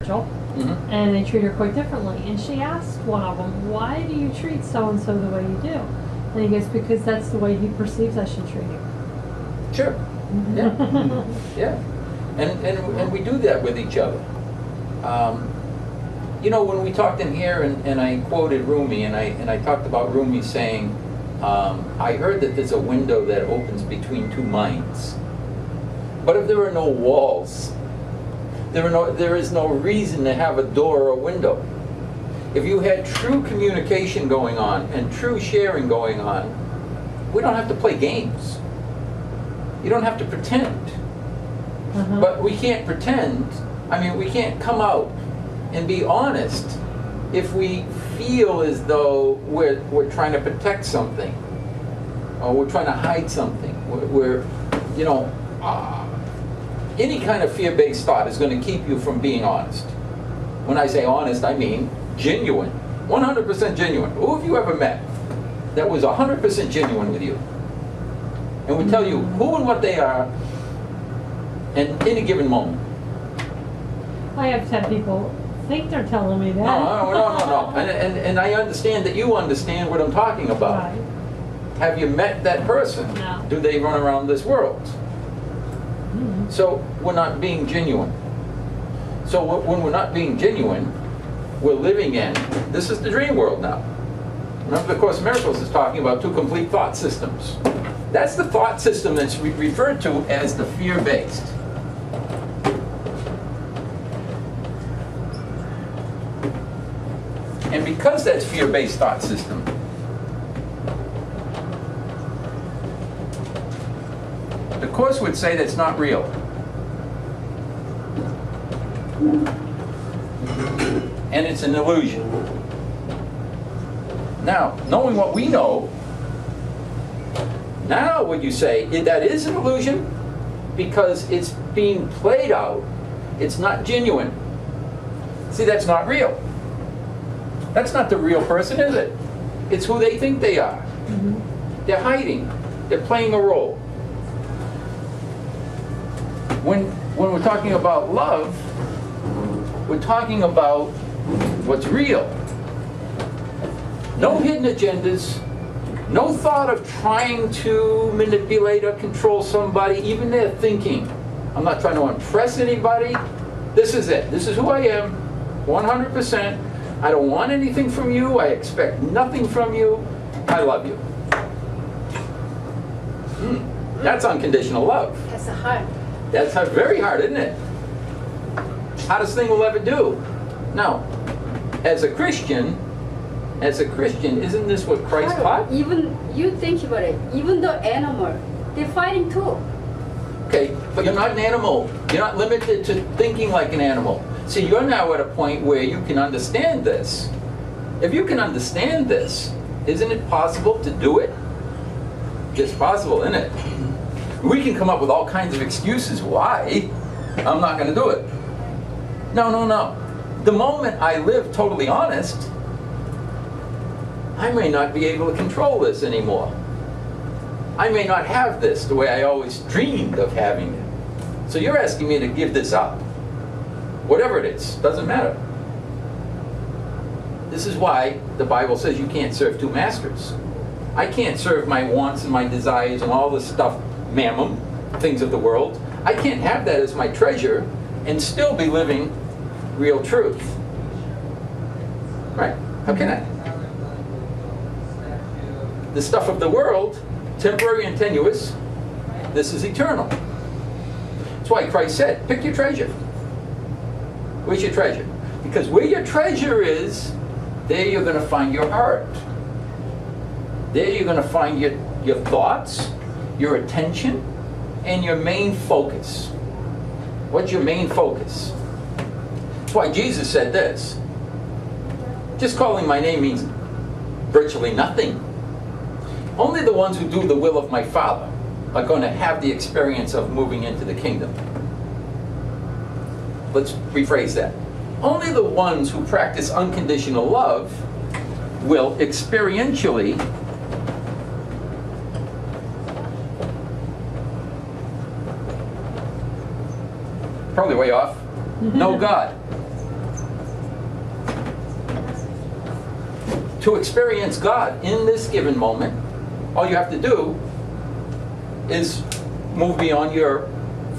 spiritual, and they treat her quite differently. And she asked one of them, "Why do you treat so-and-so the way you do?" And he goes, "Because that's the way he perceives I should treat you." Sure. Yeah. Yeah. And we do that with each other. You know, when we talked in here, and I quoted Rumi, and I talked about Rumi saying, I heard that there's a window that opens between two minds. But if there are no walls, there is no reason to have a door or a window. If you had true communication going on and true sharing going on, we don't have to play games. You don't have to pretend. But we can't pretend. I mean, we can't come out and be honest if we feel as though we're trying to protect something, or we're trying to hide something. We're you know, any kind of fear-based thought is going to keep you from being honest. When I say honest, I mean genuine, 100% genuine. Who have you ever met that was 100% genuine with you and would tell you who and what they are in any given moment? I have had people think they're telling me that. No. And I understand that you understand what I'm talking about. Right. Have you met that person? No. Do they run around this world? So we're not being genuine. So when we're not being genuine, we're living in, this is the dream world now. Remember, the Course in Miracles is talking about two complete thought systems. That's the thought system that's referred to as the fear-based. And because that's fear-based thought system, the Course would say that's not real. And it's an illusion. Now, knowing what we know, now would you say that is an illusion? Because it's being played out. It's not genuine. See, that's not real. That's not the real person, is it? It's who they think they are. They're hiding. They're playing a role. When we're talking about love, we're talking about what's real. No hidden agendas, no thought of trying to manipulate or control somebody, even their thinking. I'm not trying to impress anybody. This is it. This is who I am, 100%. I don't want anything from you. I expect nothing from you. I love you. That's unconditional love. That's hard. That's very hard, isn't it? Hardest thing we'll ever do. Now, as a Christian, isn't this what Christ taught? Even you think about it. Even the animal, they're fighting too. Okay, but you're not an animal. You're not limited to thinking like an animal. See, you're now at a point where you can understand this. If you can understand this, isn't it possible to do it? It's possible, isn't it? We can come up with all kinds of excuses why I'm not going to do it. No. The moment I live totally honest, I may not be able to control this anymore. I may not have this the way I always dreamed of having it. So you're asking me to give this up. Whatever it is, doesn't matter. This is why the Bible says you can't serve two masters. I can't serve my wants and my desires and all this stuff, mammon, things of the world. I can't have that as my treasure and still be living real truth. Right? How can I? The stuff of the world, temporary and tenuous, this is eternal. That's why Christ said, pick your treasure. Where's your treasure? Because where your treasure is, there you're going to find your heart. There you're going to find your thoughts, your attention, and your main focus. What's your main focus? That's why Jesus said this. Just calling my name means virtually nothing. Only the ones who do the will of my Father are going to have the experience of moving into the kingdom. Let's rephrase that. Only the ones who practice unconditional love will experientially probably way off, know God. to experience God in this given moment, all you have to do is move beyond your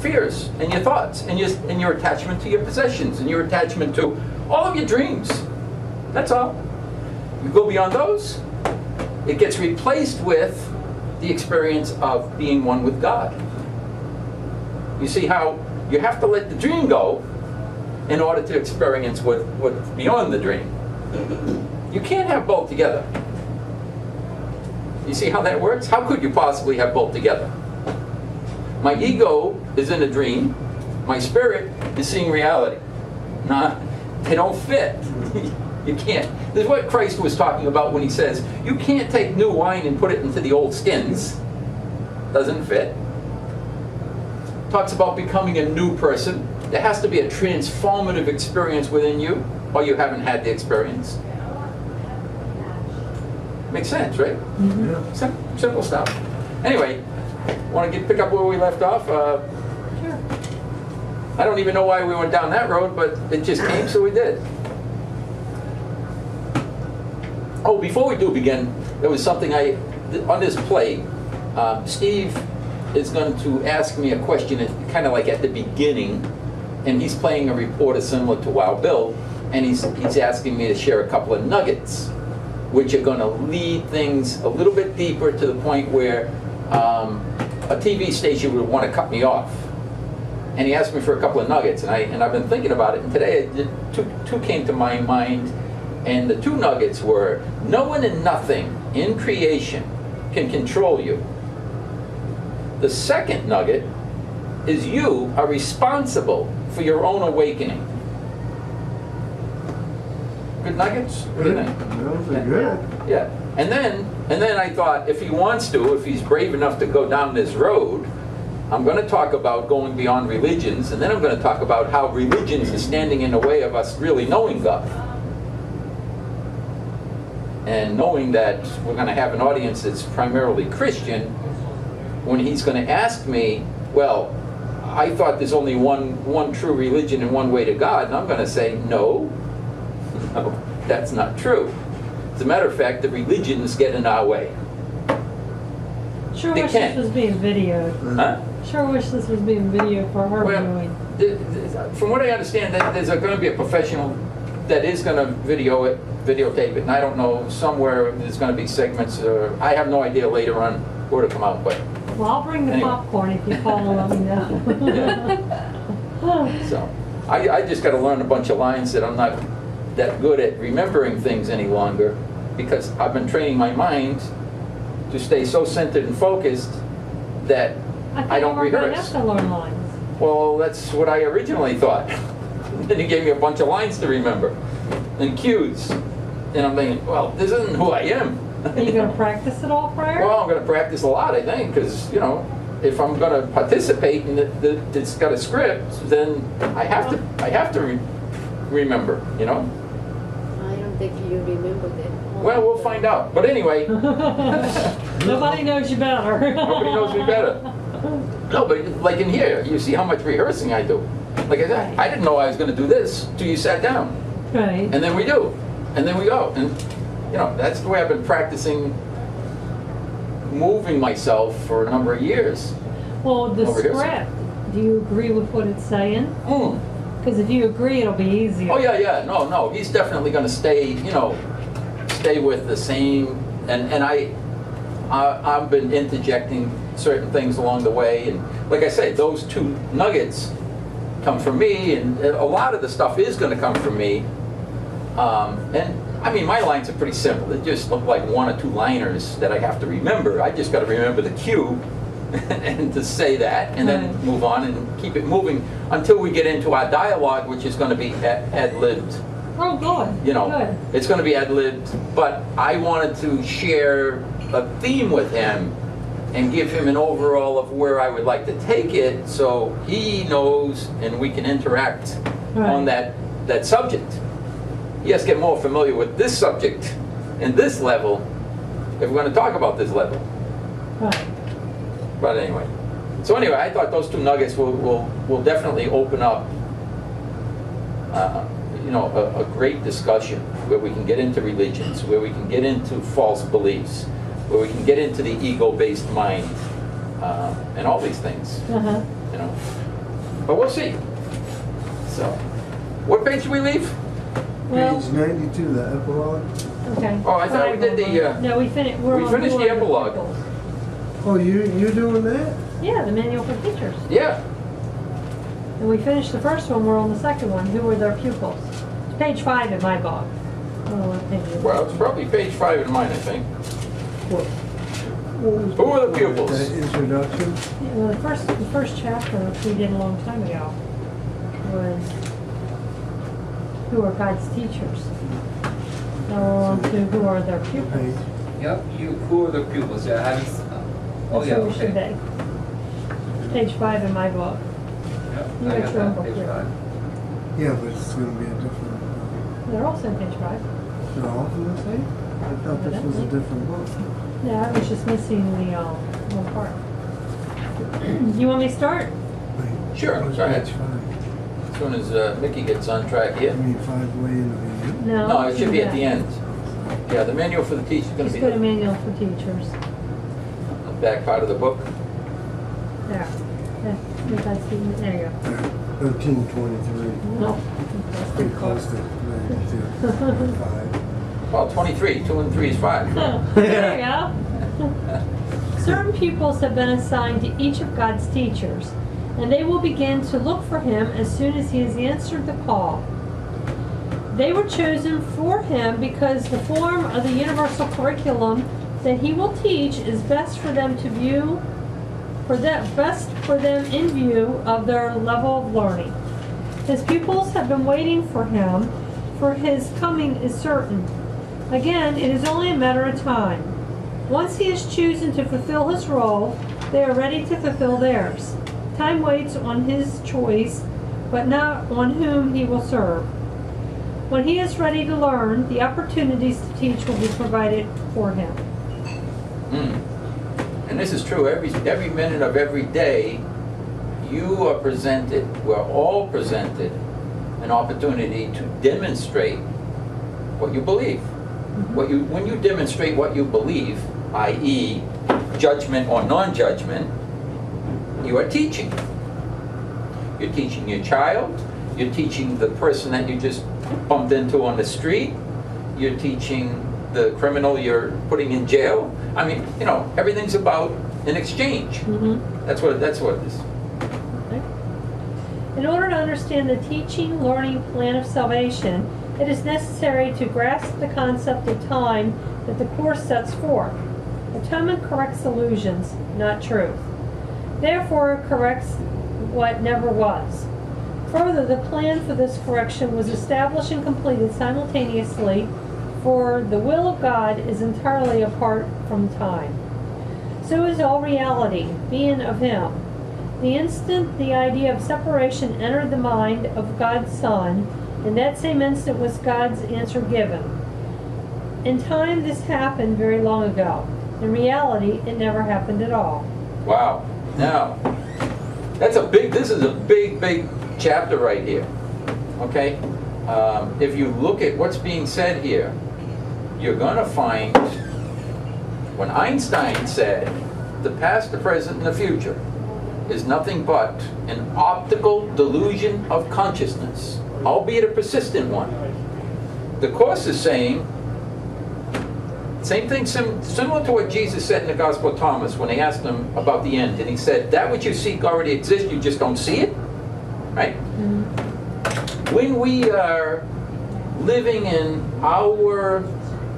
fears and your thoughts and your attachment to your possessions and your attachment to all of your dreams. That's all. You go beyond those, it gets replaced with the experience of being one with God. You see how you have to let the dream go in order to experience what's beyond the dream. You can't have both together. You see how that works? How could you possibly have both together? My ego is in a dream. My spirit is seeing reality. Nah, they don't fit. You can't. This is what Christ was talking about when he says, you can't take new wine and put it into the old skins. Doesn't fit. Talks about becoming a new person. There has to be a transformative experience within you, or you haven't had the experience. Makes sense, right? Yeah. Simple stuff. Anyway, want to pick up where we left off? Sure. I don't even know why we went down that road, but it just came, so we did. Oh, before we do begin, there was something on this play, Steve is going to ask me a question, kind of like at the beginning, and he's playing a reporter similar to Wild Bill, and he's asking me to share a couple of nuggets, which are going to lead things a little bit deeper to the point where a TV station would want to cut me off. And he asked me for a couple of nuggets, and I've been thinking about it, and today two came to my mind, and the two nuggets were, no one and nothing in creation can control you. The second nugget is you are responsible for your own awakening. Good nuggets? What do you think? Those are good. Yeah. And then I thought, if he wants to, if he's brave enough to go down this road, I'm going to talk about going beyond religions, and then I'm going to talk about how religions are standing in the way of us really knowing God. And knowing that we're going to have an audience that's primarily Christian, when he's going to ask me, well, I thought there's only one true religion and one way to God, and I'm going to say, no, that's not true. As a matter of fact, the religions get in our way. Sure They wish can. this was being videoed. Huh? Sure wish this was being videoed for our viewing. From what I understand, there's going to be a professional that is going to videotape it, and I don't know, somewhere there's going to be segments, I have no idea later on where to come out, but Well, I'll bring the Anyway. popcorn if you call and let me know. so I just got to learn a bunch of lines that I'm not that good at remembering things any longer, because I've been training my mind to stay so centered and focused that I don't we're going to rehearse. have to learn lines. Well, that's what I originally thought. Then he gave me a bunch of lines to remember and cues, and I'm thinking, well, this isn't who I am. Are you going to practice it all prior? Well, I'm going to practice a lot, I think, because, if I'm going to participate and it's got a script, then I have to remember, I don't think you remember that. Well, we'll find out. But anyway, Nobody knows you better. nobody knows me better. No, but like in here, you see how much rehearsing I do. Like I said, I didn't know I was going to do this till you sat down. Right. And then we do. And then we go. And, that's the way I've been practicing moving myself for a number of years. Well, the Over here. script, do you agree with what it's saying? Mm. Because if you agree, it'll be easier. Oh, yeah. No. He's definitely going to stay with the same. And I've been interjecting certain things along the way. And like I say, those two nuggets come from me. And a lot of the stuff is going to come from me. And my lines are pretty simple. They just look like one or two liners that I have to remember. I just got to remember the cue and to say that, and then Right. move on and keep it moving until we get into our dialogue, which is going to be ad-libbed. Oh, good. Good. It's going to be ad-libbed, but I wanted to share a theme with him and give him an overall of where I would like to take it, so he knows and we can interact on that subject. He has to get more familiar with this subject and this level if we're going to talk about this level. Right. But anyway, I thought those two nuggets will definitely open up a great discussion where we can get into religions, where we can get into false beliefs, where we can get into the ego-based mind, and all these things. Uh-huh. But we'll see. So, what page did we leave? Well, Page 92, the epilogue. okay. Oh, I thought we did the, No, we finished. we finished the epilogue. Oh, you doing that? Yeah, the manual for teachers. Yeah. And we finished the first one, we're on the second one. Who were their pupils? It's page 5 in my book. I don't know what page it is. Well, it's probably page 5 in mine, I think. What? Who were the pupils? The introduction? Yeah, well, the first chapter, which we did a long time ago, was who are God's teachers. Now we're on to who are their pupils. Page. Yep, who are the pupils? Yeah, having. Oh That's yeah, what we should okay. be. Page 5 in my book. Yep, You I got got your own that, book page here. 5. Yeah, but it's going to be a different. They're also on page 5. They're all from the same? I thought this was a different book. Yeah, I was just missing the one part. You want me to start? Wait, Sure, where's go ahead. page 5? As soon as Mickey gets on track I here. mean, 5 way in the beginning. No. No, it should be at yeah. the end. Yeah, the manual for the teacher is going Just to be go to the manual for teachers. back part of the book. There. There you go. 1323. No. That's too Pretty close to 92. 5. Well, 23. 2 and 3 is 5. There you go. Certain pupils have been assigned to each of God's teachers, and they will begin to look for him as soon as he has answered the call. They were chosen for him because the form of the universal curriculum that he will teach is best for them to view, best for them in view of their level of learning. His pupils have been waiting for him, for his coming is certain. Again, it is only a matter of time. Once he is chosen to fulfill his role, they are ready to fulfill theirs. Time waits on his choice, but not on whom he will serve. When he is ready to learn, the opportunities to teach will be provided for him. And this is true every minute of every day. You are presented, we're all presented, an opportunity to demonstrate what you believe. When you demonstrate what you believe, i.e. judgment or non-judgment, you are teaching. You're teaching your child, you're teaching the person that you just bumped into on the street, you're teaching the criminal you're putting in jail. I mean, everything's about an exchange. That's what it is. In order to understand the teaching, learning plan of salvation, it is necessary to grasp the concept of time that the Course sets forth. Atonement corrects illusions, not truth. Therefore, it corrects what never was. Further, the plan for this correction was established and completed simultaneously, for the will of God is entirely apart from time. So is all reality, being of Him. The instant the idea of separation entered the mind of God's Son, in that same instant was God's answer given. In time, this happened very long ago. In reality, it never happened at all. Wow. Now, this is a big chapter right here. Okay? If you look at what's being said here, you're going to find when Einstein said the past, the present, and the future is nothing but an optical delusion of consciousness, albeit a persistent one. The Course is saying same thing, similar to what Jesus said in the Gospel of Thomas when they asked him about the end, and he said, that which you seek already exists, you just don't see it, right? When we are living in our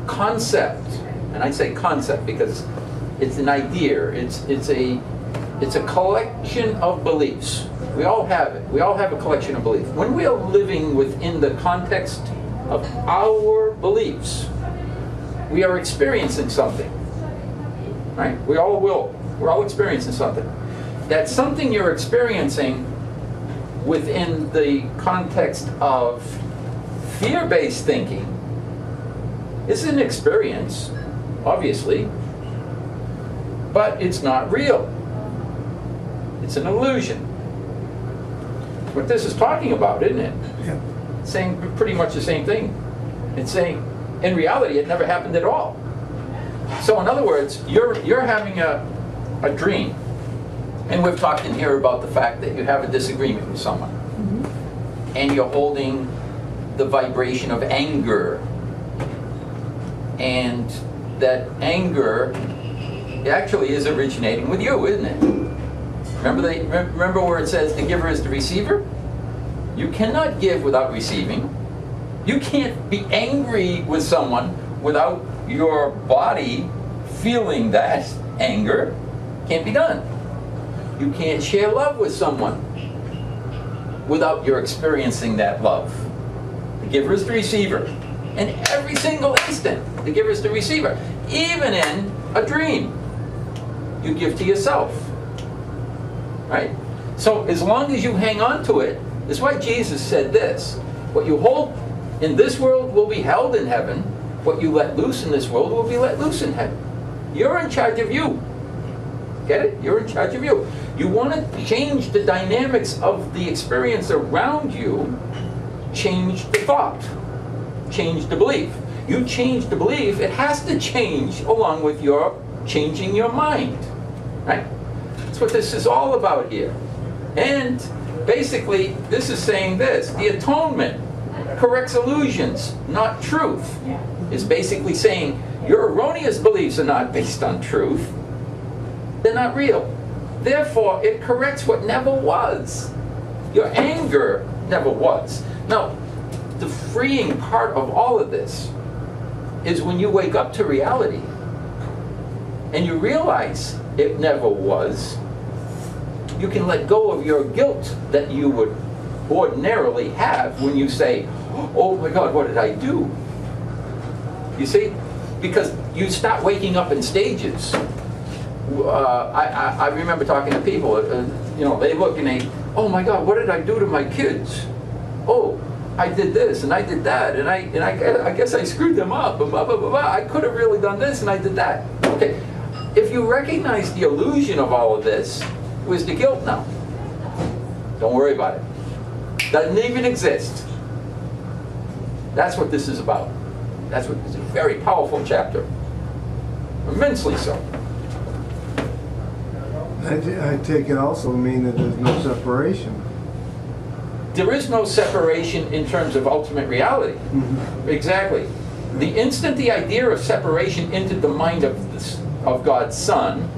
concept, and I say concept because it's an idea, it's a collection of beliefs. We all have it. We all have a collection of beliefs. When we are living within the context of our beliefs, we are experiencing something, right? We all will. We're all experiencing something. That something you're experiencing within the context of fear-based thinking is an experience, obviously, but it's not real. It's an illusion. What this is talking about, isn't it? Yeah. saying pretty much the same thing. It's saying, in reality, it never happened at all. So in other words, you're having a dream. And we've talked in here about the fact that you have a disagreement with someone. Mm-hmm. And you're holding the vibration of anger. And that anger actually is originating with you, isn't it? Remember where it says the giver is the receiver? You cannot give without receiving. You can't be angry with someone without your body feeling that anger. Can't be done. You can't share love with someone without your experiencing that love. The giver is the receiver. In every single instant, the giver is the receiver. Even in a dream, you give to yourself. Right? So as long as you hang on to it, that's why Jesus said this. What you hold in this world will be held in heaven. What you let loose in this world will be let loose in heaven. You're in charge of you. Get it? You're in charge of you. You want to change the dynamics of the experience around you, change the thought, change the belief. You change the belief, it has to change along with your changing your mind. Right? That's what this is all about here. And basically, this is saying this. The atonement corrects illusions, not truth. It's basically saying your erroneous beliefs are not based on truth. They're not real. Therefore, it corrects what never was. Your anger never was. Now, the freeing part of all of this is when you wake up to reality and you realize it never was. You can let go of your guilt that you would ordinarily have when you say, oh my God, what did I do? You see? Because you start waking up in stages. I remember talking to people, they look and they, oh my God, what did I do to my kids? Oh, I did this and I did that and I guess I screwed them up. Blah, blah, blah, blah. I could have really done this and I did that. Okay, if you recognize the illusion of all of this, where's the guilt now? Don't worry about it. Doesn't even exist. That's what this is about. That's what it's a very powerful chapter. Immensely so. I take it also to mean that there's no separation. There is no separation in terms of ultimate reality. Mm-hmm. Exactly. The instant the idea of separation entered the mind of God's Son,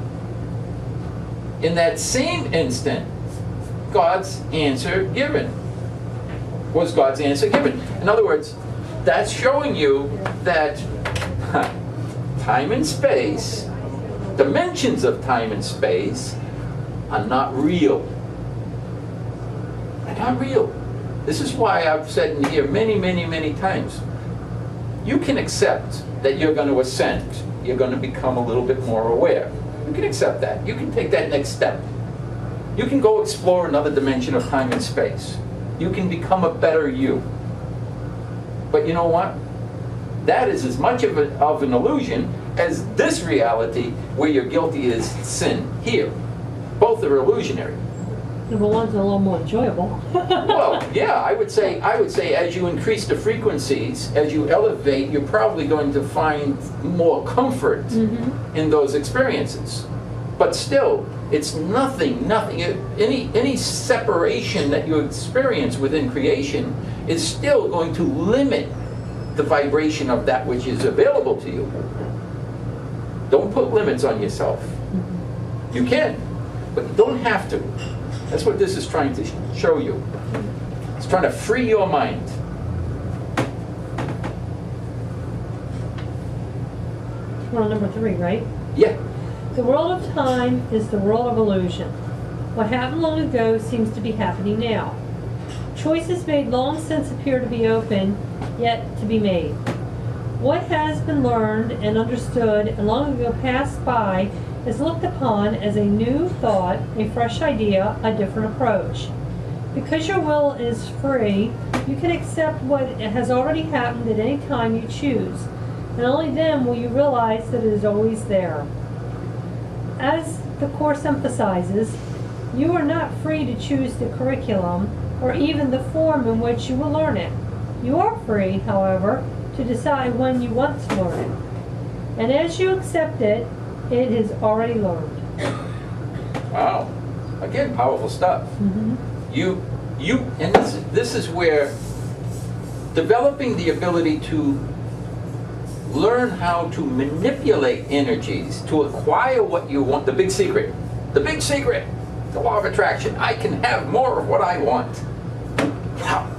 in that same instant, God's answer given. Was God's answer given? In other words, that's showing you that time and space, dimensions of time and space, are not real. They're not real. This is why I've said in here many, many, many times, you can accept that you're going to ascend. You're going to become a little bit more aware. You can accept that. You can take that next step. You can go explore another dimension of time and space. You can become a better you. But you know what? That is as much of an illusion as this reality where you're guilty is sin here. Both are illusionary. The one's a little more enjoyable. Well, yeah, I would say as you increase the frequencies, as you elevate, you're probably going to find more comfort in those experiences. But still, it's nothing. Any separation that you experience within creation is still going to limit the vibration of that which is available to you. Don't put limits on yourself. You can, but you don't have to. That's what this is trying to show you. It's trying to free your mind. We're on number 3, right? Yeah. The world of time is the world of illusion. What happened long ago seems to be happening now. Choices made long since appear to be open, yet to be made. What has been learned and understood and long ago passed by is looked upon as a new thought, a fresh idea, a different approach. Because your will is free, you can accept what has already happened at any time you choose, and only then will you realize that it is always there. As the Course emphasizes, you are not free to choose the curriculum or even the form in which you will learn it. You are free, however, to decide when you want to learn it. And as you accept it, it is already learned. Wow. Again, powerful stuff. And this is where developing the ability to learn how to manipulate energies to acquire what you want. The big secret, the law of attraction. I can have more of what I want. Wow.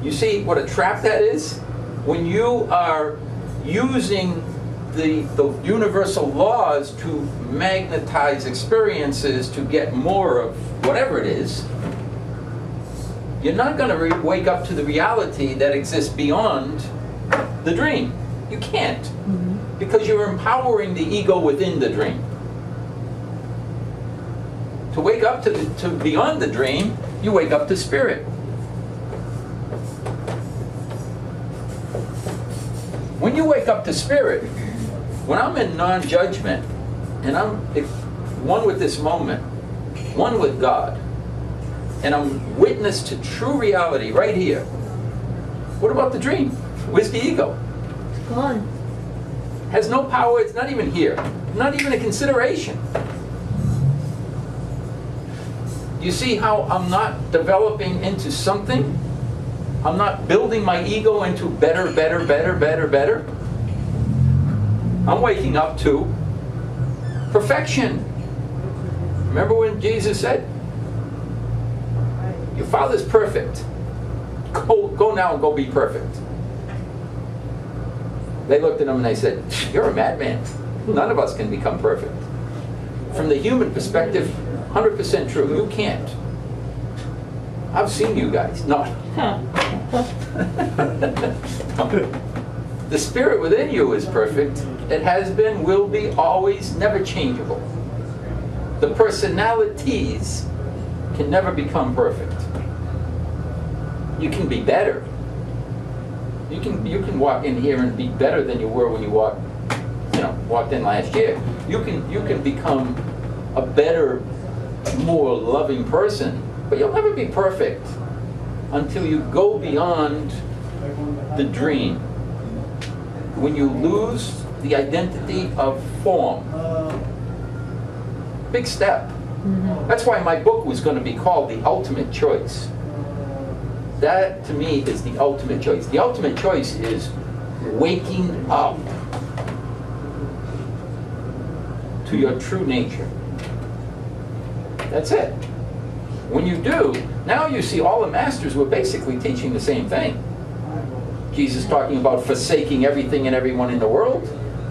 You see what a trap that is? When you are using the universal laws to magnetize experiences to get more of whatever it is, you're not going to wake up to the reality that exists beyond the dream. You can't, because you're empowering the ego within the dream. To wake up to beyond the dream, you wake up to spirit. When you wake up to spirit, when I'm in non-judgment, and I'm one with this moment, one with God, and I'm witness to true reality right here, what about the dream? Where's the ego? It's gone. Has no power, it's not even here. Not even a consideration. You see how I'm not developing into something? I'm not building my ego into better. I'm waking up to perfection. Remember when Jesus said, your Father's perfect. Go now and go be perfect. They looked at him and they said, you're a madman. None of us can become perfect. From the human perspective, 100% true. You can't. I've seen you guys. No. The spirit within you is perfect. It has been, will be, always, never changeable. The personalities can never become perfect. You can be better. You can walk in here and be better than you were when you walked in last year. You can become a better, more loving person, but you'll never be perfect until you go beyond the dream. When you lose the identity of form. Big step. That's why my book was going to be called The Ultimate Choice. That, to me, is the ultimate choice. The ultimate choice is waking up to your true nature. That's it. When you do, now you see all the masters were basically teaching the same thing. Jesus talking about forsaking everything and everyone in the world.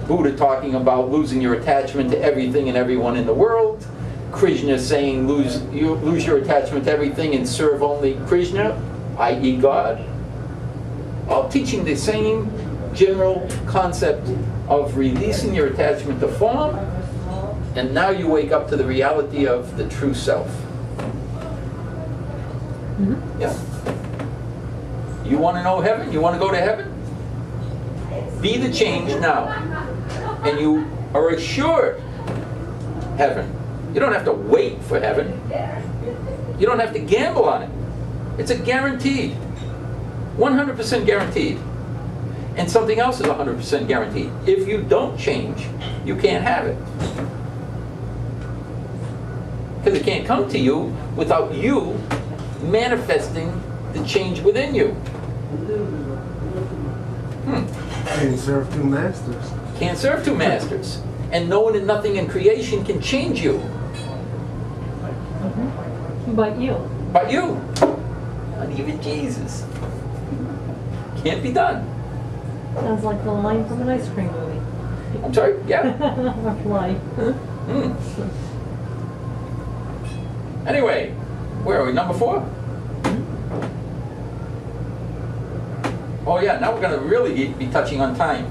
Buddha talking about losing your attachment to everything and everyone in the world. Krishna saying lose your attachment to everything and serve only Krishna, i.e. God. All teaching the same general concept of releasing your attachment to form, and now you wake up to the reality of the true self. Yeah. You want to know heaven? You want to go to heaven? Be the change now. And you are assured heaven. You don't have to wait for heaven. You don't have to gamble on it. It's a guaranteed. 100% guaranteed. And something else is 100% guaranteed. If you don't change, you can't have it. Because it can't come to you without you manifesting the change within you. Can't serve two masters. Can't serve two masters. And no one and nothing in creation can change you. But you. But you. Not even Jesus. Can't be done. Sounds like the line from an ice cream movie. I'm sorry, yeah. Or fly. Anyway, where are we? Number 4? Oh yeah, now we're going to really be touching on time.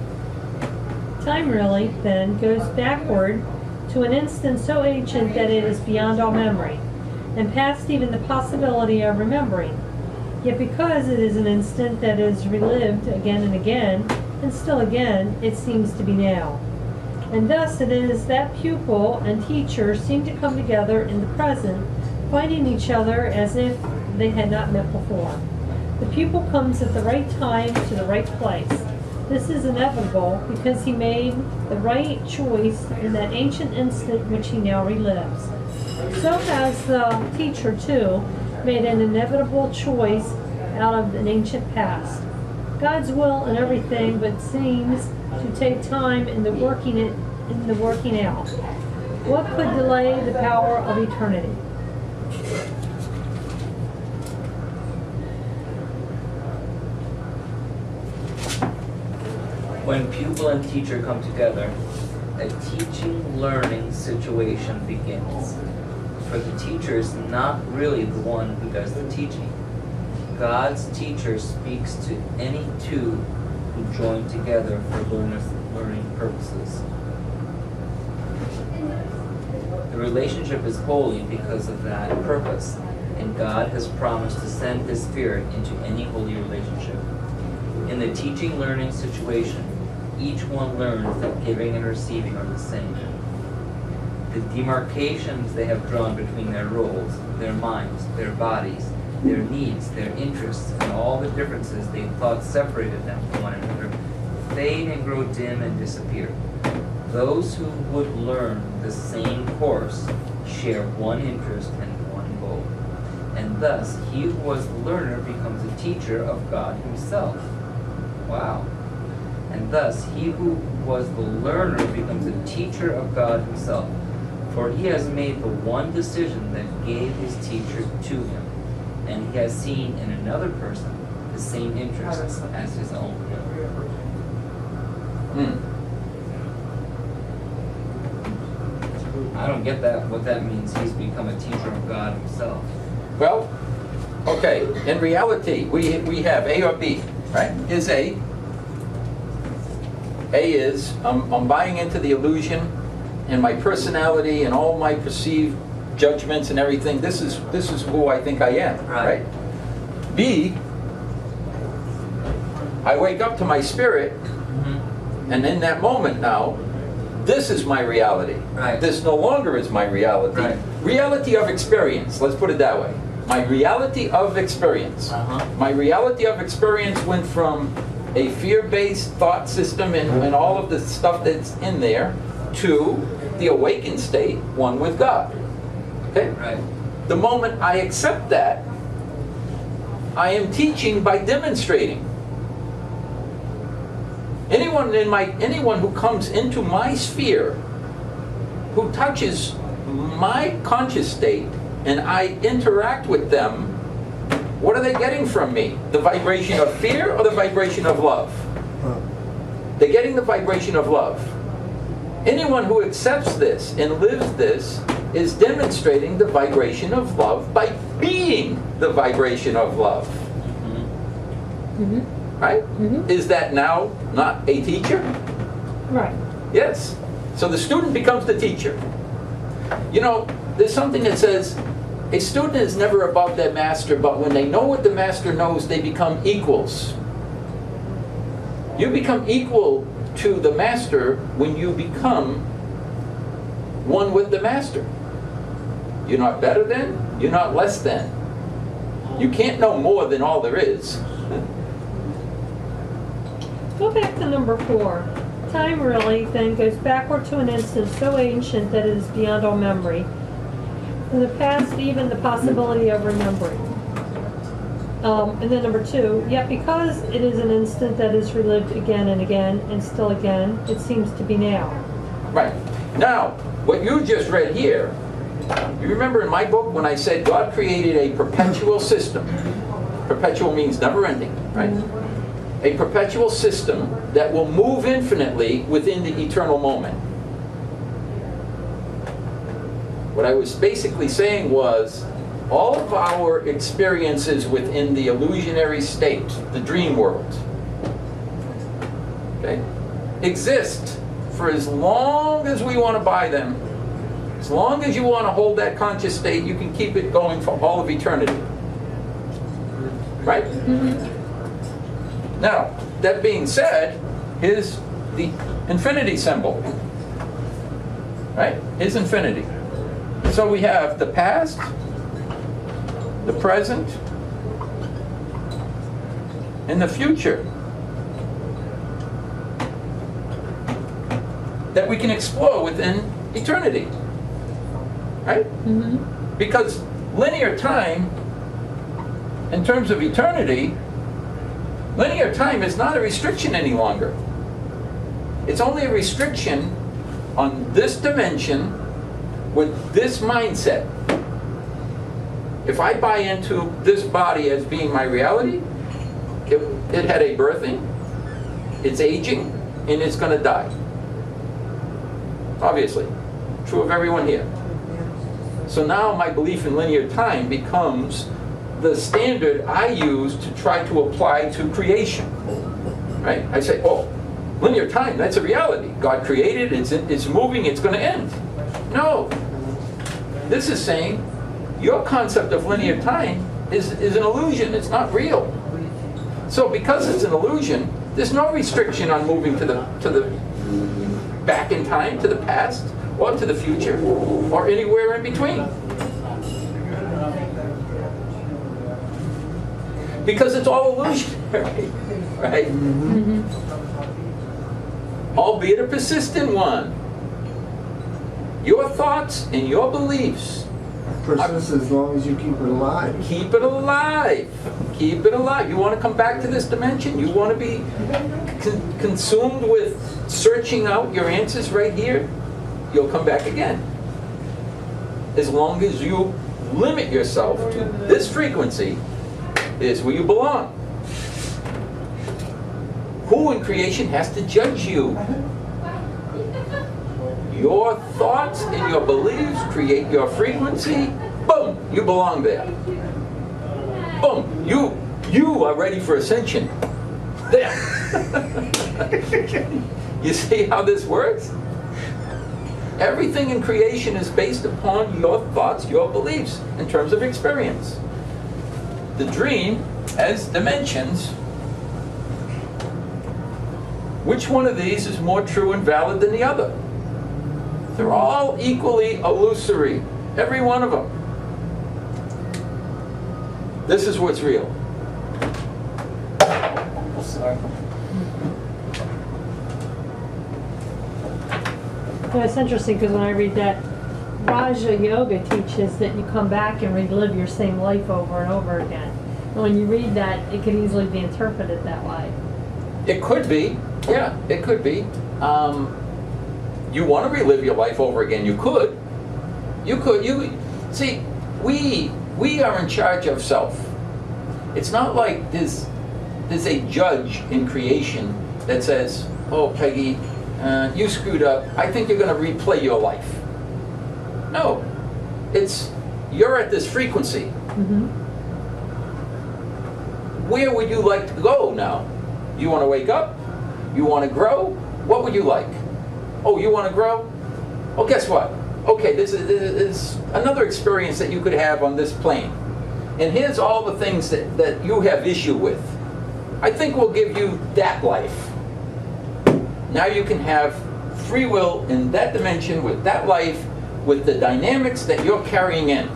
Time really, then, goes backward to an instant so ancient that it is beyond all memory, and past even the possibility of remembering. Yet because it is an instant that is relived again and again, and still again, it seems to be now. And thus it is that pupil and teacher seem to come together in the present, finding each other as if they had not met before. The pupil comes at the right time to the right place. This is inevitable because he made the right choice in that ancient instant which he now relives. So has the teacher, too, made an inevitable choice out of an ancient past. God's will in everything but seems to take time in the working out. What could delay the power of eternity? When pupil and teacher come together, a teaching-learning situation begins. For the teacher is not really the one who does the teaching. God's teacher speaks to any two who join together for learning purposes. The relationship is holy because of that purpose, and God has promised to send His Spirit into any holy relationship. In the teaching-learning situation, each one learns that giving and receiving are the same. The demarcations they have drawn between their roles, their minds, their bodies, their needs, their interests, and all the differences they thought separated them from one another fade and grow dim and disappear. Those who would learn the same course share one interest and one goal. And thus, he who was the learner becomes a teacher of God Himself. Wow. And thus, he who was the learner becomes a teacher of God Himself. For he has made the one decision that gave his teacher to him, and he has seen in another person the same interests as his own. I don't get that, what that means. He's become a teacher of God Himself. Well, okay, in reality, we have A or B, right? Is A. A is, I'm buying into the illusion and my personality and all my perceived judgments and everything. This is who I think I am, right? B, I wake up to my spirit, and in that moment now, this is my reality. Right. This no longer is my reality. Right. Reality of experience, let's put it that way. My reality of experience. My reality of experience went from a fear-based thought system and all of the stuff that's in there to the awakened state, one with God. Okay? Right. The moment I accept that, I am teaching by demonstrating. Anyone who comes into my sphere, who touches my conscious state, and I interact with them, what are they getting from me? The vibration of fear or the vibration of love? They're getting the vibration of love. Anyone who accepts this and lives this is demonstrating the vibration of love by being the vibration of love. Right? Is that now not a teacher? Right. Yes. So the student becomes the teacher. You know, there's something that says, a student is never about their master, but when they know what the master knows, they become equals. You become equal to the master when you become one with the master. You're not better than, you're not less than. You can't know more than all there is. Go back to number 4. Time really then goes backward to an instant so ancient that it is beyond all memory. In the past, even the possibility of remembering. And then number 2, yet because it is an instant that is relived again and again and still again, it seems to be now. Right. Now, what you just read here, you remember in my book when I said God created a perpetual system. Perpetual means never ending, right? A perpetual system that will move infinitely within the eternal moment. What I was basically saying was, all of our experiences within the illusionary state, the dream world, okay, exist for as long as we want to buy them. As long as you want to hold that conscious state, you can keep it going for all of eternity. Right? Now, that being said, here's the infinity symbol. Right? Here's infinity. So we have the past, the present, in the future that we can explore within eternity. Right? Mm-hmm. Because linear time, in terms of eternity, linear time is not a restriction any longer. It's only a restriction on this dimension with this mindset. If I buy into this body as being my reality, it had a birthing, it's aging, and it's going to die. Obviously. True of everyone here. So now my belief in linear time becomes the standard I use to try to apply to creation. Right? I say, oh, linear time, that's a reality. God created, it's moving, it's going to end. No. This is saying your concept of linear time is an illusion. It's not real. So because it's an illusion, there's no restriction on moving to the back in time, to the past, or to the future, or anywhere in between. Because it's all illusionary, right? Mm-hmm. Albeit a persistent one. Your thoughts and your beliefs. Persists as long as you keep it alive. Keep it alive. Keep it alive. You want to come back to this dimension? You want to be consumed with searching out your answers right here? You'll come back again. As long as you limit yourself to this frequency, is where you belong. Who in creation has to judge you? Your thoughts and your beliefs create your frequency. Boom, you belong there. Boom, you are ready for ascension. There. You see how this works? Everything in creation is based upon your thoughts, your beliefs, in terms of experience. The dream has dimensions. Which one of these is more true and valid than the other? They're all equally illusory. Every one of them. This is what's real. Sorry. Yeah, it's interesting because when I read that, Raja Yoga teaches that you come back and relive your same life over and over again. And when you read that, it could easily be interpreted that way. It could be. Yeah, it could be. You want to relive your life over again, you could. You could. See, we are in charge of self. It's not like there's a judge in creation that says, oh, Peggy, you screwed up. I think you're going to replay your life. No. It's, you're at this frequency. Mm-hmm. Where would you like to go now? You want to wake up? You want to grow? What would you like? Oh, you want to grow? Well, guess what? Okay, this is another experience that you could have on this plane. And here's all the things that you have issue with. I think we'll give you that life. Now you can have free will in that dimension with that life, with the dynamics that you're carrying in.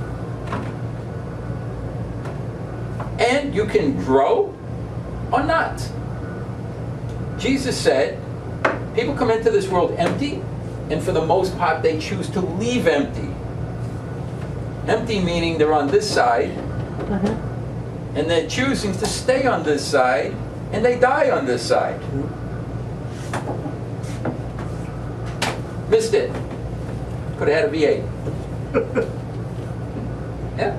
And you can grow or not. Jesus said, people come into this world empty, and for the most part they choose to leave empty. Empty meaning they're on this side, Uh-huh. and they're choosing to stay on this side, and they die on this side. Missed it. Could have had a V8. Yeah.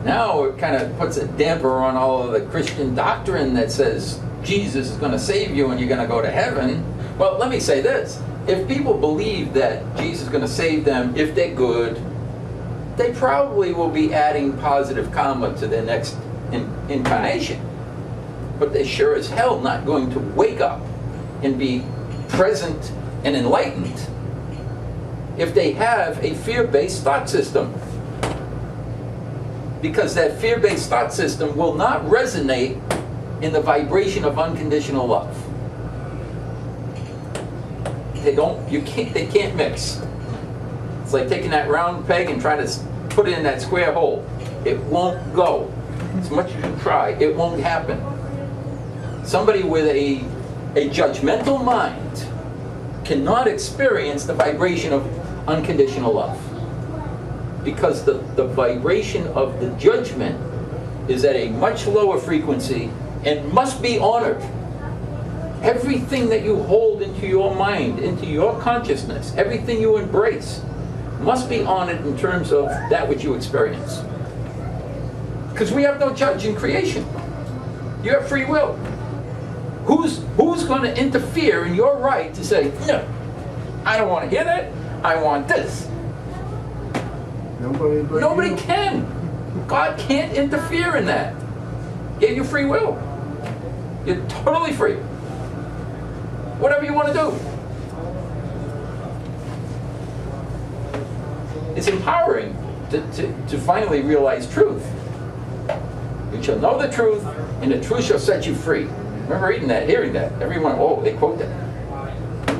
Now it kind of puts a damper on all of the Christian doctrine that says Jesus is going to save you and you're going to go to heaven. Well, let me say this. If people believe that Jesus is going to save them if they're good, they probably will be adding positive karma to their next incarnation. But they're sure as hell not going to wake up and be present and enlightened if they have a fear-based thought system. Because that fear-based thought system will not resonate in the vibration of unconditional love. They can't mix. It's like taking that round peg and trying to put it in that square hole. It won't go. As much as you try, it won't happen. Somebody with a judgmental mind cannot experience the vibration of unconditional love. Because the vibration of the judgment is at a much lower frequency and must be honored. Everything that you hold into your mind, into your consciousness, everything you embrace, must be honored in terms of that which you experience. Because we have no judge in creation. You have free will. Who's going to interfere in your right to say, no, I don't want to hear that, I want this? Nobody but Nobody you. can. God can't interfere in that. Gave you free will. You're totally free. Whatever you want to do. It's empowering to finally realize truth. You shall know the truth, and the truth shall set you free. Remember reading that, hearing that. Everyone, oh, they quote that.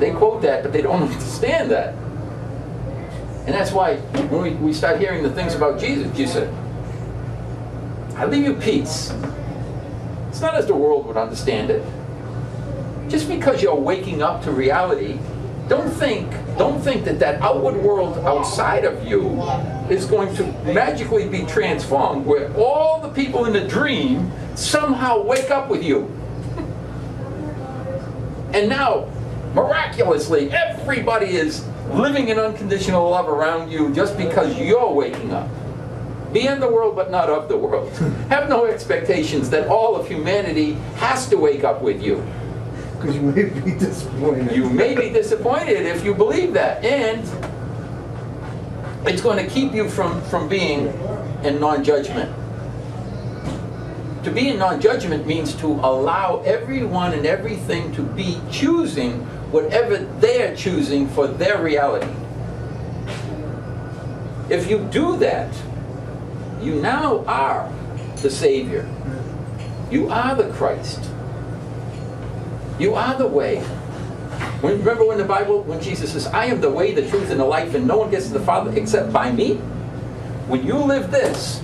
They quote that, but they don't understand that. And that's why when we start hearing the things about Jesus, Jesus said, I leave you peace. It's not as the world would understand it. Just because you're waking up to reality, don't think that outward world outside of you is going to magically be transformed, where all the people in the dream somehow wake up with you. And now, miraculously, everybody is living in unconditional love around you just because you're waking up. Be in the world, but not of the world. Have no expectations that all of humanity has to wake up with you. Because you may be disappointed. You may be disappointed if you believe that. And it's going to keep you from being in non-judgment. To be in non-judgment means to allow everyone and everything to be choosing whatever they're choosing for their reality. If you do that, you now are the Savior. You are the Christ. You are the way. Remember when the Bible, when Jesus says, I am the way, the truth, and the life, and no one gets to the Father except by me? When you live this,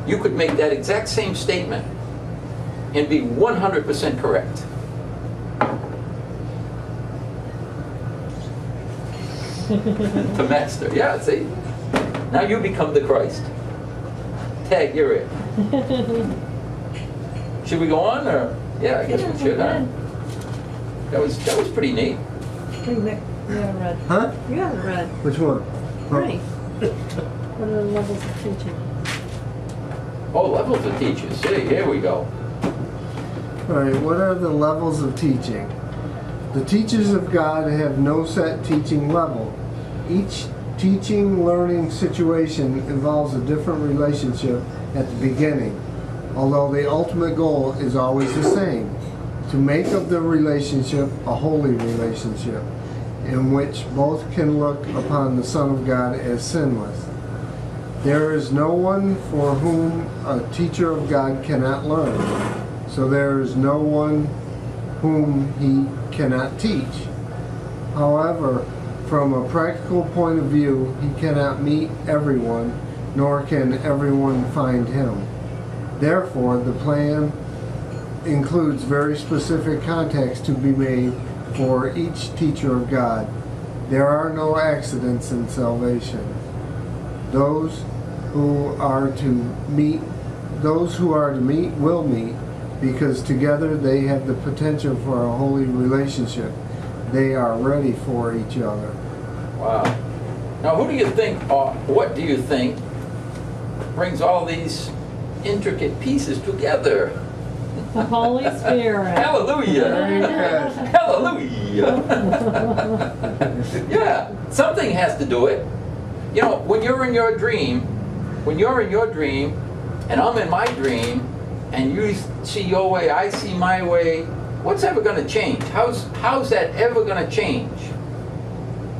you could make that exact same statement and be 100% correct. The Master. Yeah, see? Now you become the Christ. Tag, you're it. Should we go on, or? Yeah, I guess we should, huh? That was pretty neat. You haven't read. Huh? You haven't read. Which one? Right. What are the levels of teaching? Oh, levels of teachers. See, here we go. Alright, what are the levels of teaching? The teachers of God have no set teaching level. Each teaching learning situation involves a different relationship at the beginning, although the ultimate goal is always the same, to make of the relationship a holy relationship, in which both can look upon the Son of God as sinless. There is no one for whom a teacher of God cannot learn, so there is no one whom he cannot teach. However, from a practical point of view, he cannot meet everyone, nor can everyone find him. Therefore, the plan includes very specific contacts to be made for each teacher of God. There are no accidents in salvation. Those who are to meet will meet, because together they have the potential for a holy relationship. They are ready for each other. Wow. Now, who do you think, or what do you think, brings all these intricate pieces together? The Holy Spirit. Hallelujah! Hallelujah! Yeah, something has to do it. You know, when you're in your dream, and I'm in my dream, and you see your way, I see my way, what's ever going to change? How's that ever going to change?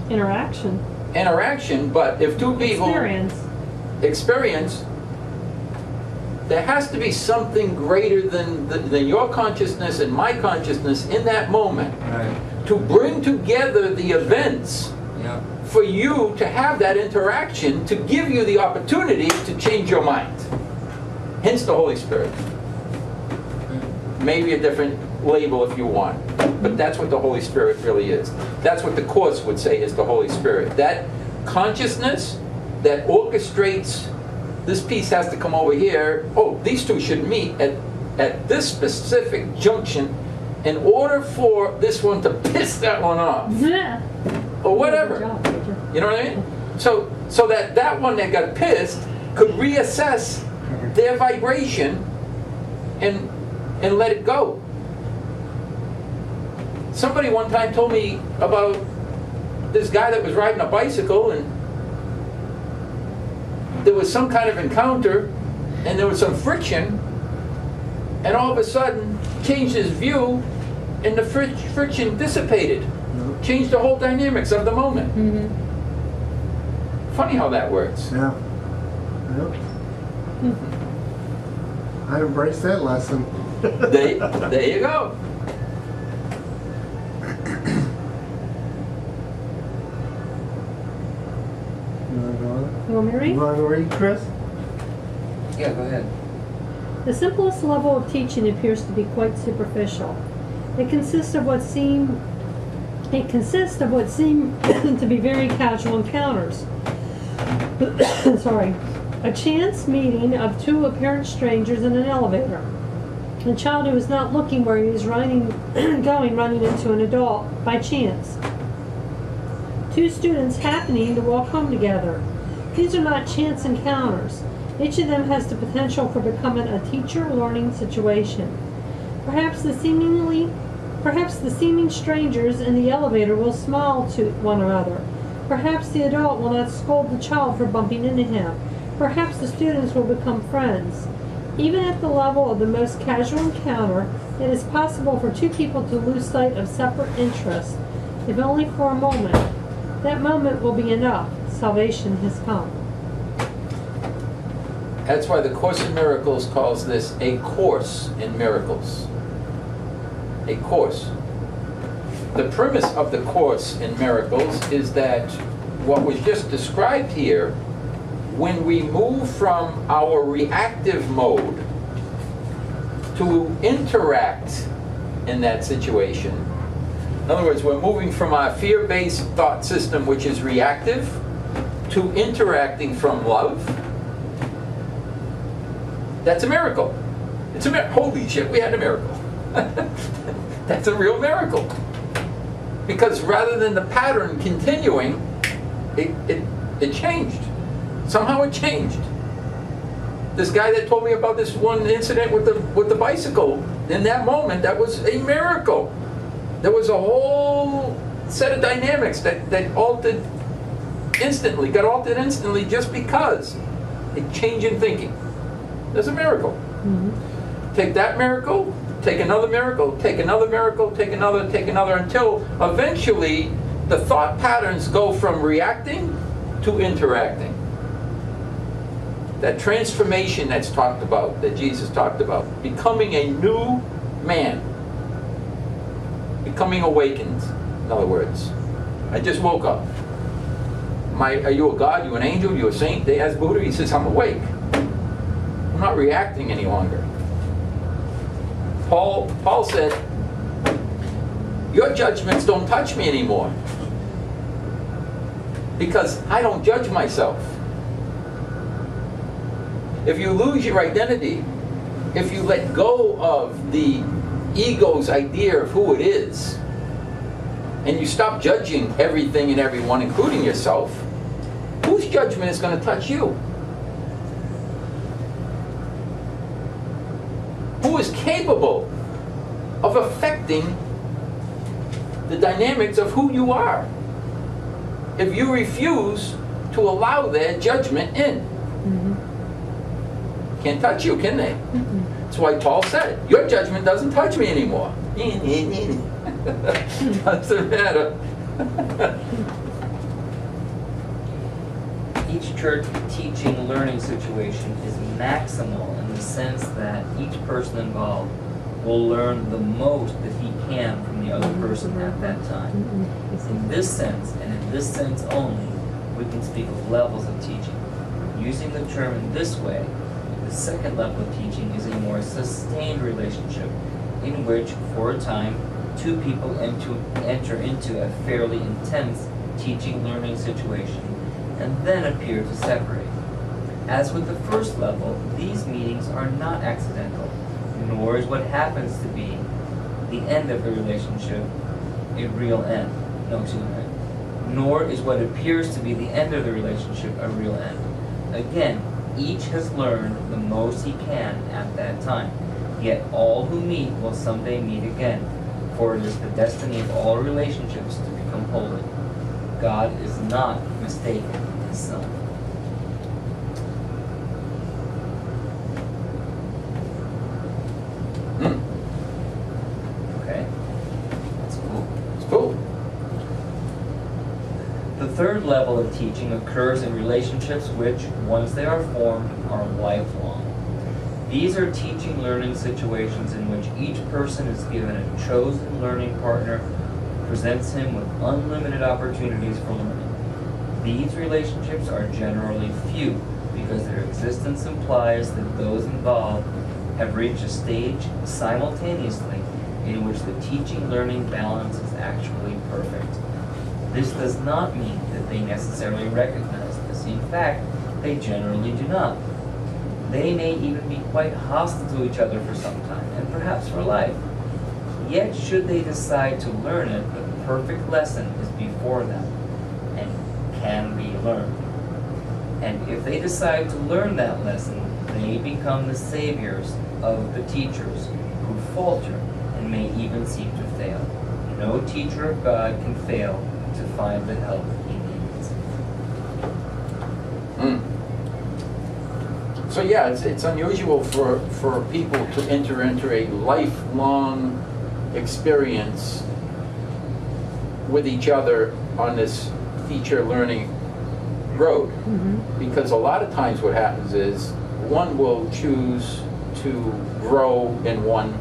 Interaction, but if two people experience, there has to be something greater than your consciousness and my consciousness in that moment, Right. to bring together the events Yeah. for you to have that interaction, to give you the opportunity to change your mind. Hence the Holy Spirit. Maybe a different label if you want, but that's what the Holy Spirit really is. That's what the Course would say is the Holy Spirit. That consciousness that orchestrates, this piece has to come over here, oh, these two should meet at this specific junction in order for this one to piss that one off. Yeah. Or whatever. Good job, Peter. You know what I mean? So that one that got pissed could reassess their vibration and let it go. Somebody one time told me about this guy that was riding a bicycle, and there was some kind of encounter and there was some friction, and all of a sudden changed his view and the friction dissipated. Changed the whole dynamics of the moment. Mm-hmm. Funny how that works. Yeah. Yep. I embrace that lesson. There you go. You want to go on? You want me to read? You want to read, Chris? Yeah, go ahead. The simplest level of teaching appears to be quite superficial. It consists of what seem to be very casual encounters. Sorry. A chance meeting of two apparent strangers in an elevator. A child who is not looking where he is running into an adult by chance. Two students happening to walk home together. These are not chance encounters. Each of them has the potential for becoming a teacher-learning situation. Perhaps the seeming strangers in the elevator will smile to one another. Perhaps the adult will not scold the child for bumping into him. Perhaps the students will become friends. Even at the level of the most casual encounter, it is possible for two people to lose sight of separate interests, if only for a moment. That moment will be enough. Salvation has come. That's why the Course in Miracles calls this a course in miracles. A course. The premise of the Course in Miracles is that what was just described here, when we move from our reactive mode to interact in that situation, in other words, we're moving from our fear-based thought system, which is reactive, to interacting from love. That's a miracle. It's a miracle. Holy shit, we had a miracle. That's a real miracle. Because rather than the pattern continuing, it changed. Somehow it changed. This guy that told me about this one incident with the bicycle, in that moment, that was a miracle. There was a whole set of dynamics that got altered instantly just because a change in thinking. There's a miracle. Mm-hmm. Take that miracle, take another miracle, take another miracle, take another, until eventually the thought patterns go from reacting to interacting. That transformation that's talked about, that Jesus talked about, becoming a new man, becoming awakened, in other words. I just woke up. Are you a God? You an angel? You a saint? They asked Buddha. He says, I'm awake. I'm not reacting any longer. Paul said, your judgments don't touch me anymore because I don't judge myself. If you lose your identity, if you let go of the ego's idea of who it is, and you stop judging everything and everyone, including yourself, whose judgment is going to touch you? Who is capable of affecting the dynamics of who you are if you refuse to allow their judgment in? Mm-hmm. Can't touch you, can they? Mm-hmm. That's why Paul said, your judgment doesn't touch me anymore. Doesn't matter. Each church teaching learning situation is maximal in the sense that each person involved will learn the most that he can from the other person at that time. In this sense, and in this sense only, we can speak of levels of teaching. Using the term in this way, The second level of teaching is a more sustained relationship, in which, for a time, two people enter into a fairly intense teaching-learning situation, and then appear to separate. As with the first level, these meetings are not accidental, nor is what happens to be the end of the relationship a real end. Nor is what appears to be the end of the relationship a real end. Again, each has learned the most he can at that time. Yet all who meet will someday meet again, for it is the destiny of all relationships to become holy. God is not mistaken in his Son. Okay, that's cool. It's cool. The third level of teaching occurs in relationships which, once they are formed, are lifelong. These are teaching-learning situations in which each person is given a chosen learning partner who presents him with unlimited opportunities for learning. These relationships are generally few because their existence implies that those involved have reached a stage simultaneously in which the teaching-learning balance is actually perfect. This does not mean that they necessarily recognize this. In fact, they generally do not. They may even be quite hostile to each other for some time, and perhaps for life. Yet, should they decide to learn it, the perfect lesson is before them and can be learned. And if they decide to learn that lesson, they become the saviors of the teachers who falter and may even seek to fail. No teacher of God can fail to find the help he needs. So yeah, it's unusual for people to enter into a lifelong experience with each other on this teacher learning road. Because a lot of times what happens is one will choose to grow and one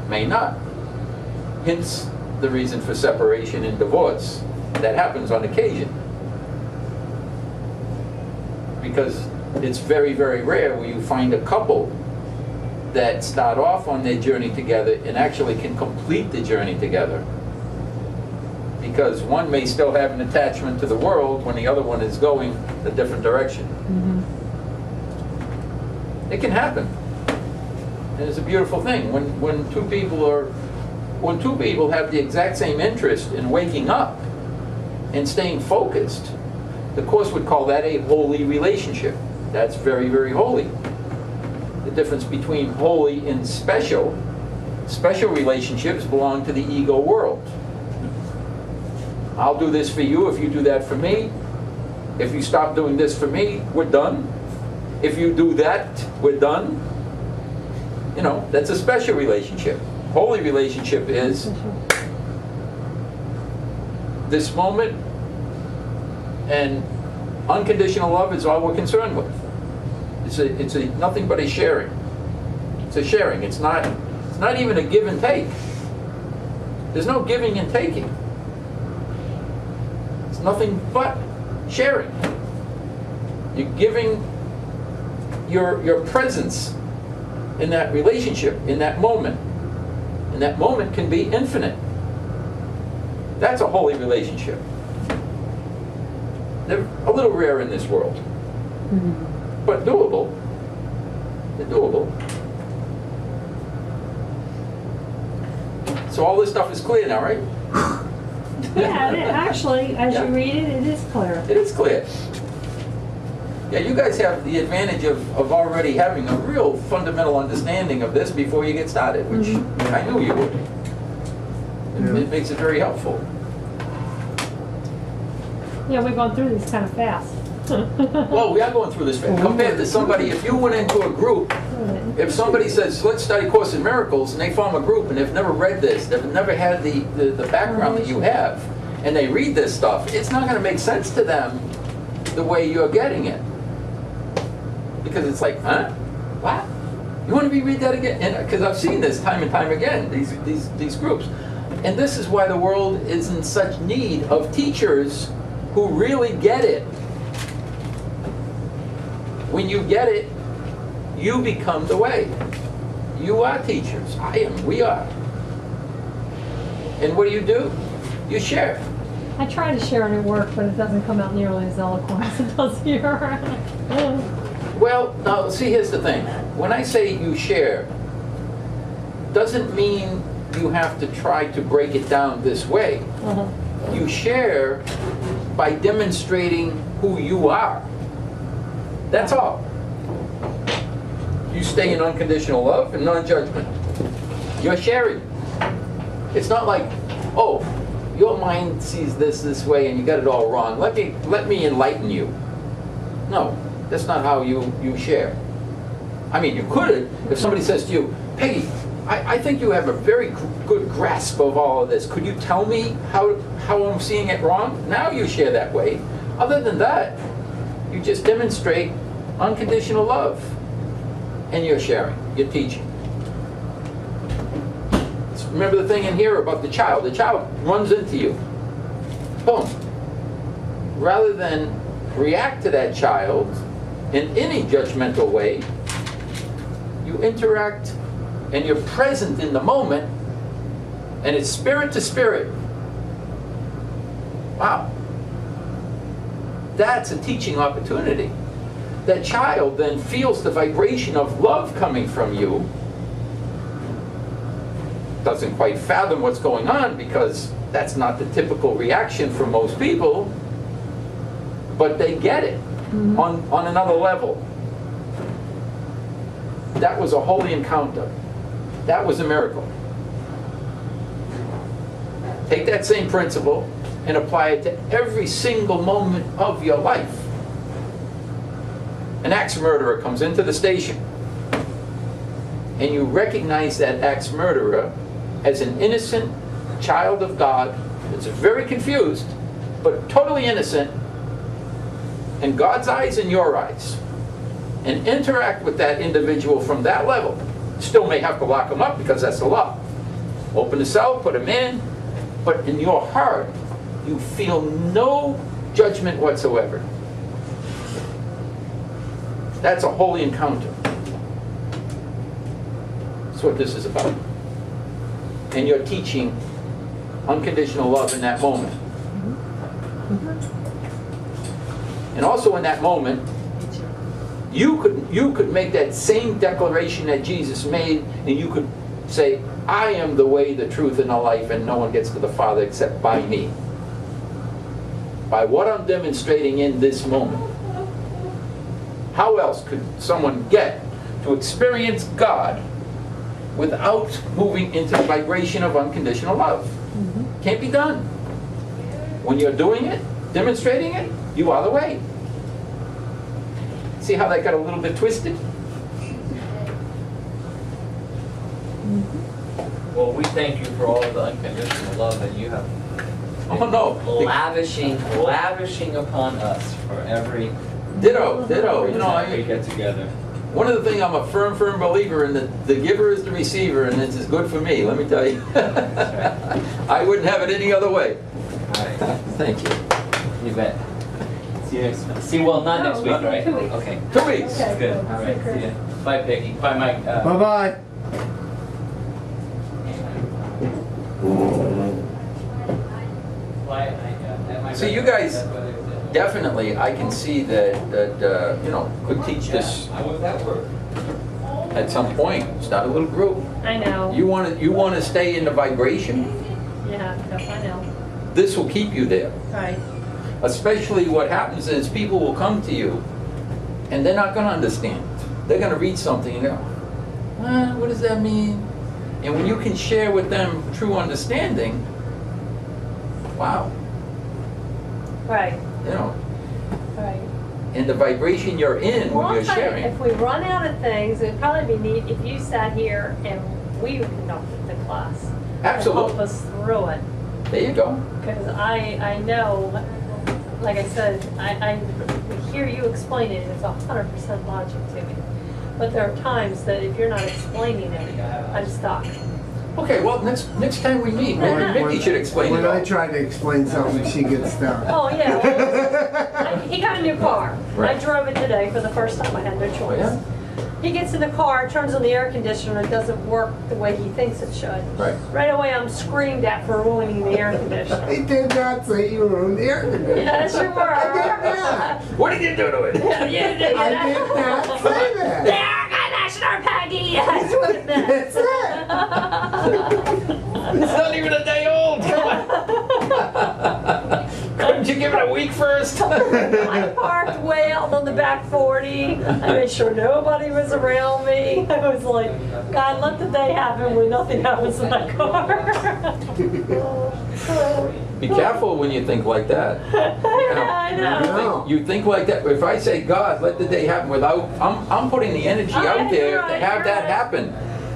may not. Hence the reason for separation and divorce. That happens on occasion. Because it's very, very rare where you find a couple that start off on their journey together and actually can complete the journey together. Because one may still have an attachment to the world when the other one is going a different direction. It can happen. And it's a beautiful thing. When two people have the exact same interest in waking up and staying focused, the Course would call that a holy relationship. That's very, very holy. The difference between holy and special relationships belong to the ego world. I'll do this for you if you do that for me. If you stop doing this for me, we're done. If you do that, we're done. You know, that's a special relationship. Holy relationship is this moment, and unconditional love is all we're concerned with. It's nothing but a sharing. It's a sharing. It's not even a give and take. There's no giving and taking. It's nothing but sharing. You're giving your presence in that relationship, in that moment. And that moment can be infinite. That's a holy relationship. They're a little rare in this world. But doable. They're doable. So all this stuff is clear now, right? Yeah, actually, as you read it, it is clear. It is clear. Yeah, you guys have the advantage of already having a real fundamental understanding of this before you get started, which I knew you would. It makes it very helpful. Yeah, we've gone through this kind of fast. Well, we are going through this compared to somebody. If you went into a group, if somebody says, let's study Course in Miracles, and they form a group and they've never read this, they've never had the background that you have, and they read this stuff, it's not going to make sense to them the way you're getting it. Because it's like, huh? What? You want to reread that again? Because I've seen this time and time again, these groups. And this is why the world is in such need of teachers who really get it. When you get it, you become the way. You are teachers. I am. We are. And what do? You share. I try to share it at work, but it doesn't come out nearly as eloquent as it does here. Well, now, see, here's the thing. When I say you share, doesn't mean you have to try to break it down this way. Uh-huh. You share by demonstrating who you are. That's all. You stay in unconditional love and non-judgment. You're sharing. It's not like, oh, your mind sees this way and you got it all wrong. Let me enlighten you. No, that's not how you share. I mean, you could if somebody says to you, Peggy, I think you have a very good grasp of all of this. Could you tell me how I'm seeing it wrong? Now you share that way. Other than that, you just demonstrate unconditional love. And you're sharing, you're teaching. Remember the thing in here about the child. The child runs into you. Boom. Rather than react to that child in any judgmental way, you interact and you're present in the moment, and it's spirit to spirit. Wow. That's a teaching opportunity. That child then feels the vibration of love coming from you, doesn't quite fathom what's going on because that's not the typical reaction for most people, but they get it on another level. That was a holy encounter. That was a miracle. Take that same principle and apply it to every single moment of your life. An axe murderer comes into the station, and you recognize that axe murderer as an innocent child of God that's very confused, but totally innocent in God's eyes and your eyes, and interact with that individual from that level. Still may have to lock him up because that's the law. Open the cell, put him in, but in your heart, you feel no judgment whatsoever. That's a holy encounter. That's what this is about. And you're teaching unconditional love in that moment. And also in that moment, you could make that same declaration that Jesus made, and you could say, I am the way, the truth, and the life, and no one gets to the Father except by me. By what I'm demonstrating in this moment. How else could someone get to experience God without moving into the vibration of unconditional love? Can't be done. When you're doing it, demonstrating it, you are the way. See how that got a little bit twisted? Well, we thank you for all of the unconditional love that you have Oh no. lavishing upon us for every Ditto. You know, time we get together. one of the things I'm a firm believer in, that the giver is the receiver, and this is good for me, let me tell you. I wouldn't have it any other way. All right. Thank you. You bet. See you next week. Well, not next week, right? 2 weeks. Okay. 2 weeks. Okay. Good. All right. See ya. Bye, Peggy. Bye, Mike. Bye-bye. So you guys definitely, I can see that you know, could teach this at some point. Start a little group. I know. You want to stay in the vibration. Yeah, I know. This will keep you there. Right. Especially what happens is people will come to you and they're not going to understand. They're going to read something and go, what does that mean? And when you can share with them true understanding, wow, Right. you know, Right. and the vibration you're in Well, when you're I'll tell you, sharing. if we run out of things, it'd probably be neat if you sat here and we conducted the class. Absolutely. To help us through it. There you go. Because I know, like I said, I hear you explain it, it's 100% logic to me. But there are times that if you're not explaining it, I'm stuck. Okay, well, next time we meet, maybe Mickey should explain When it all. I try to explain something, she gets down. Oh, yeah. Well, he got a new car. Right. I drove it today for the first time. I had no choice. Yeah? he gets in the car, turns on the air conditioner, it doesn't work the way he thinks it should. Right. Right away, I'm screamed at for ruining the air conditioner. I did not say you were on the air conditioner. Yes, you were. I did not. What did you do to it? Yeah, you did I did not say that. The air conditioner, Peggy! That's what it meant. That's it. It's not even a day old. Couldn't you give it a week first? I parked way out on the back 40. I made sure nobody was around me. I was like, God, let the day happen when nothing happens in my car. Be careful when you think like that. I know. You think like that. If I say, God, let the day happen without, I'm putting the energy Oh, out there you're to right, have you're that right. happen.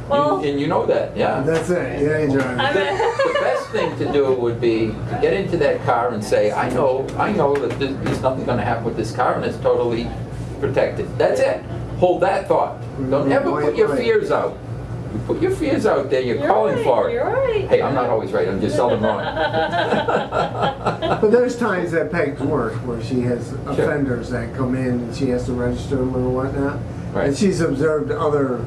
Well- And you know that, yeah. That's it. Yeah, you're driving. I mean, The best thing to do would be to get into that car and say, I know that there's nothing going to happen with this car and it's totally protected. That's it. Hold that thought. Don't ever put your fears out. You put your fears out there, you're calling right, for it. You're right. Hey, I'm not always right, I'm just seldom wrong. But there's times at Peg's work where she has offenders that come in and she has to register them or whatnot. Right. And she's observed other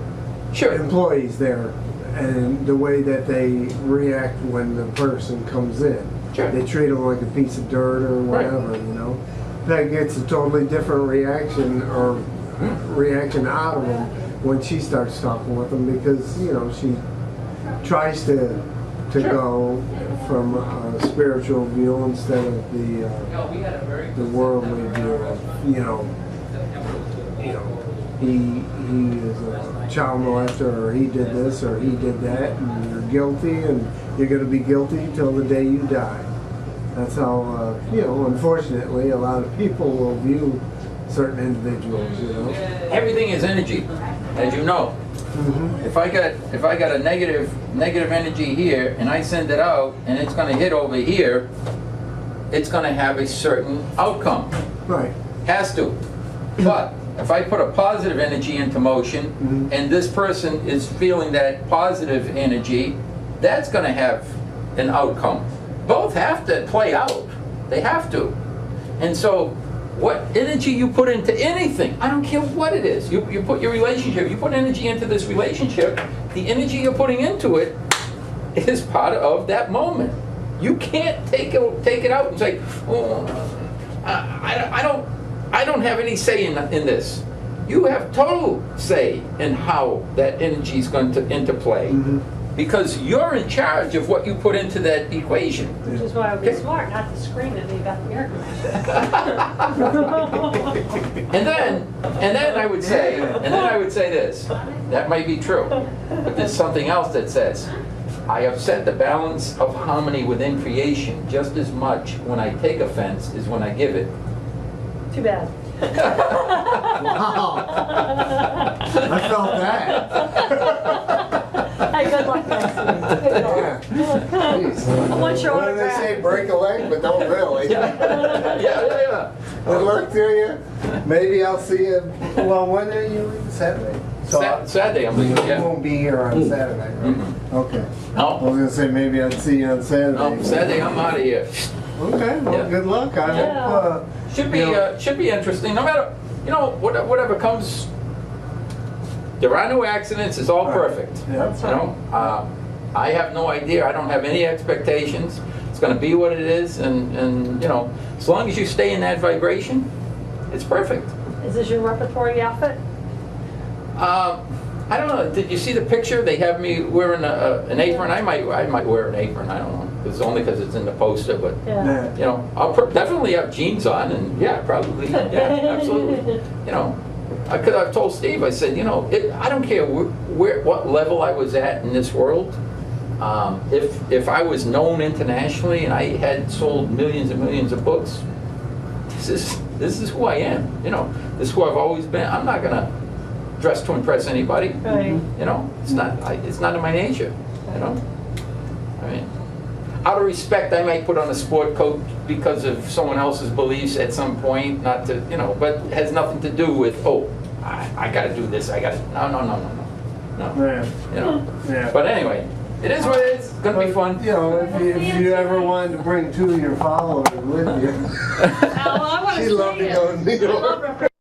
Sure. employees there and the way that they react when the person comes in. Sure. They treat them like a piece of dirt or whatever, you know. Peg gets a totally different reaction out of them when she starts talking with them because, you know, she tries to go from a spiritual view instead of the worldly view of, you know, he is a child molester or he did this or he did that and you're guilty and you're going to be guilty till the day you die. That's how, you know, unfortunately a lot of people will view certain individuals, you know. Everything is energy, as you know. Mm-hmm. If I got a negative energy here and I send it out and it's going to hit over here, it's going to have a certain outcome. Right. Has to. But if I put a positive energy into motion and this person is feeling that positive energy, that's going to have an outcome. Both have to play out. They have to. And so what energy you put into anything, I don't care what it is. You put your relationship, you put energy into this relationship, the energy you're putting into it is part of that moment. You can't take it out and say, oh, I don't have any say in this. You have total say in how that energy is going to interplay. Because you're in charge of what you put into that equation. Which is why I would be smart not to scream at me about the air conditioner. And then I would say this. That might be true, but there's something else that says, I upset the balance of harmony within creation just as much when I take offense as when I give it. Too bad. Wow. I felt that. Hey, good luck next week. Good luck. Jeez. I want your What do they autograph. say? Break a leg, but don't really. Yeah. Good luck to you. Maybe I'll see you. Well, when are you leaving? Saturday? So Saturday I'm leaving, you yeah. won't be here on Saturday, right? Okay. I No, was gonna say maybe I'd see you on Saturday. no, Saturday I'm out of here. Okay. Well, Yeah. good luck. I Yeah. hope. Should be interesting. No matter, whatever comes. There are no accidents. It's all Right. perfect. Yeah. That's You know, I have no idea. I don't have any expectations. It's going to be what it is, and you know, as long as you stay in that vibration, it's perfect. Is this your repertory outfit? I don't know. Did you see the picture? They have me wearing an apron. I might wear an apron. I don't know. It's only because it's in the poster, but Yeah. you know, I'll definitely have jeans on, and yeah, probably, yeah, absolutely. You know, because I've told Steve, I said, you know, I don't care what level I was at in this world. If I was known internationally and I had sold millions and millions of books, this is who I am. You know, this is who I've always been. I'm not gonna dress to impress anybody. Right. You know, it's not in my nature. You know, I mean, out of respect, I might put on a sport coat because of someone else's beliefs at some point. Not to, you know, but it has nothing to do with I got to do this. I got to no. Yeah. You know. Yeah. But anyway, it is what it is. It's gonna be fun. You know, if you ever wanted to bring two of your followers with you, I want to she'd love to go to New York.